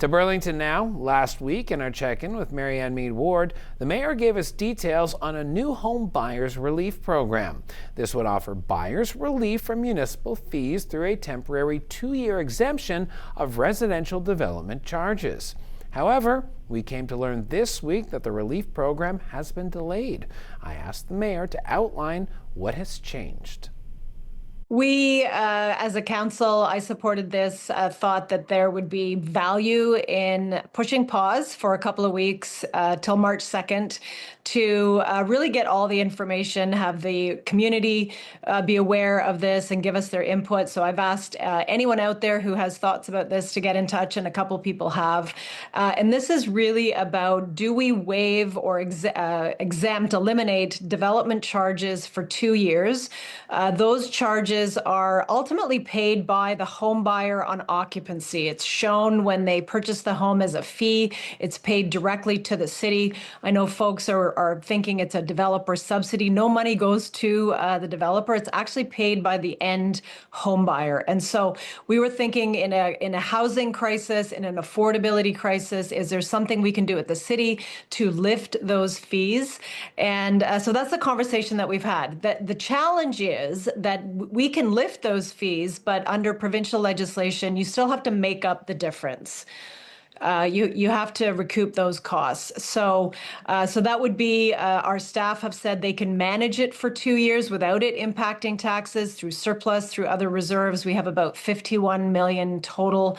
To Burlington now. Last week in our check-in with Meed Ward, the mayor gave us details on a new home buyers relief program. This would offer buyers relief from municipal fees through a temporary 2-year exemption of residential development charges. However, we came to learn this week that the relief program has been delayed. I asked the mayor to outline what has changed. We, as a council, I supported this, thought that there would be value in pushing pause for a couple of weeks till March 2nd to really get all the information, have the community be aware of this and give us their input. So I've asked anyone out there who has thoughts about this to get in touch, and a couple people have. And this is really about, do we waive or exempt, eliminate development charges for 2 years? Those charges are ultimately paid by the home buyer on occupancy. It's shown when they purchase the home as a fee. It's paid directly to the city. I know folks are thinking it's a developer subsidy. No money goes to the developer. It's actually paid by the end home buyer. And so we were thinking, in a housing crisis, in an affordability crisis, is there something we can do at the city to lift those fees? And so that's the conversation that we've had. The challenge is that we can lift those fees, but under provincial legislation, you still have to make up the difference. You have to recoup those costs. So that would be, our staff have said they can manage it for 2 years without it impacting taxes through surplus, through other reserves. We have about 51 million total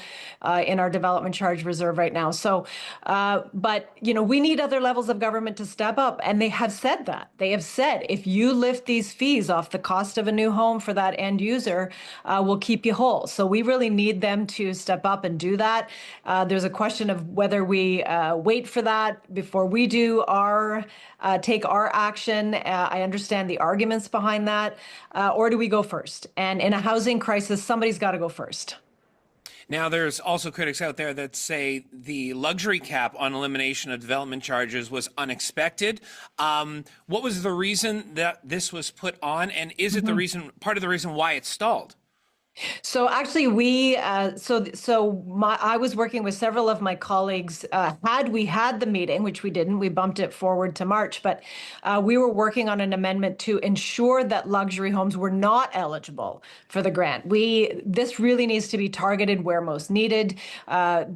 in our development charge reserve right now. So, but we need other levels of government to step up, and they have said that. They have said, if you lift these fees off the cost of a new home for that end user, we'll keep you whole. So we really need them to step up and do that. There's a question of whether we wait for that before we do take our action. I understand the arguments behind that, or do we go first? And in a housing crisis, somebody's got to go first. Now, there's also critics out there that say the luxury cap on elimination of development charges was unexpected. What was the reason that this was put on, and is it part of the reason why it stalled? So actually, I was working with several of my colleagues. Had we had the meeting, which we didn't, we bumped it forward to March, but we were working on an amendment to ensure that luxury homes were not eligible for the grant. This really needs to be targeted where most needed.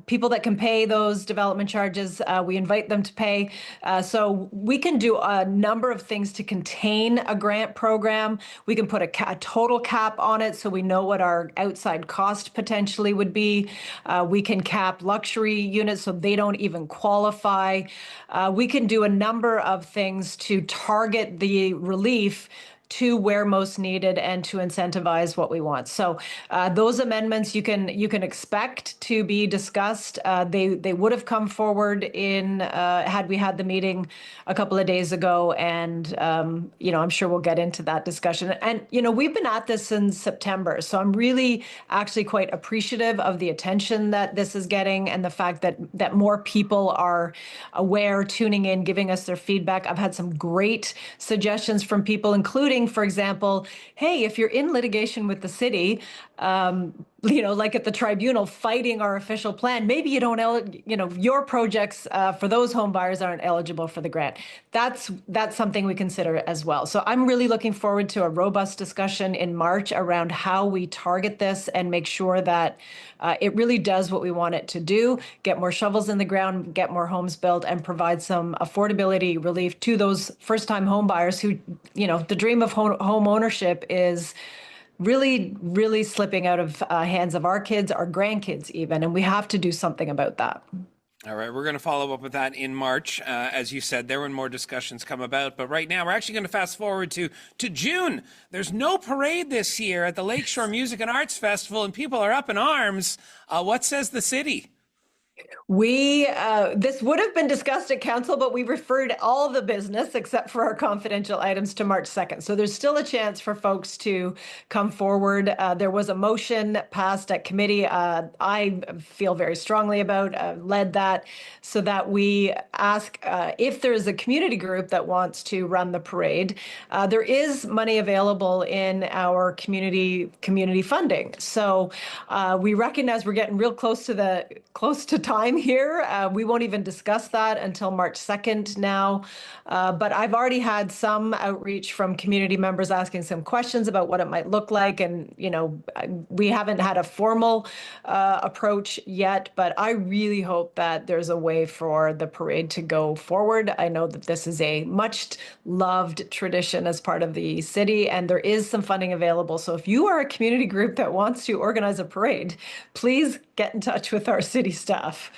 People that can pay those development charges, we invite them to pay. So we can do a number of things to contain a grant program. We can put a total cap on it so we know what our outside cost potentially would be. We can cap luxury units so they don't even qualify. We can do a number of things to target the relief to where most needed and to incentivize what we want. So those amendments you can expect to be discussed. They would have come forward had we had the meeting a couple of days ago, and I'm sure we'll get into that discussion. And we've been at this since September, so I'm really actually quite appreciative of the attention that this is getting and the fact that more people are aware, tuning in, giving us their feedback. I've had some great suggestions from people, including, for example, hey, if you're in litigation with the city, like at the tribunal fighting our official plan, maybe you don't, your projects for those home buyers aren't eligible for the grant. That's something we consider as well. So I'm really looking forward to a robust discussion in March around how we target this and make sure that it really does what we want it to do: get more shovels in the ground, get more homes built, and provide some affordability relief to those first-time home buyers who, the dream of home ownership is really, really slipping out of hands of our kids, our grandkids even, and we have to do something about that. All right, we're going to follow up with that in March. As you said, there when more discussions come about. But right now, we're actually going to fast forward to June. There's no parade this year at the Lakeshore Music and Arts Festival, and people are up in arms. What says the city? This would have been discussed at council, but we referred all the business except for our confidential items to March 2nd. So there's still a chance for folks to come forward. There was a motion passed at committee. I feel very strongly about, led that, so that we ask if there is a community group that wants to run the parade. There is money available in our community funding. So we recognize we're getting real close to time here. We won't even discuss that until March 2nd now. But I've already had some outreach from community members asking some questions about what it might look like. And, we haven't had a formal approach yet, but I really hope that there's a way for the parade to go forward. I know that this is a much loved tradition as part of the city, and there is some funding available. So if you are a community group that wants to organize a parade, please get in touch with our city staff.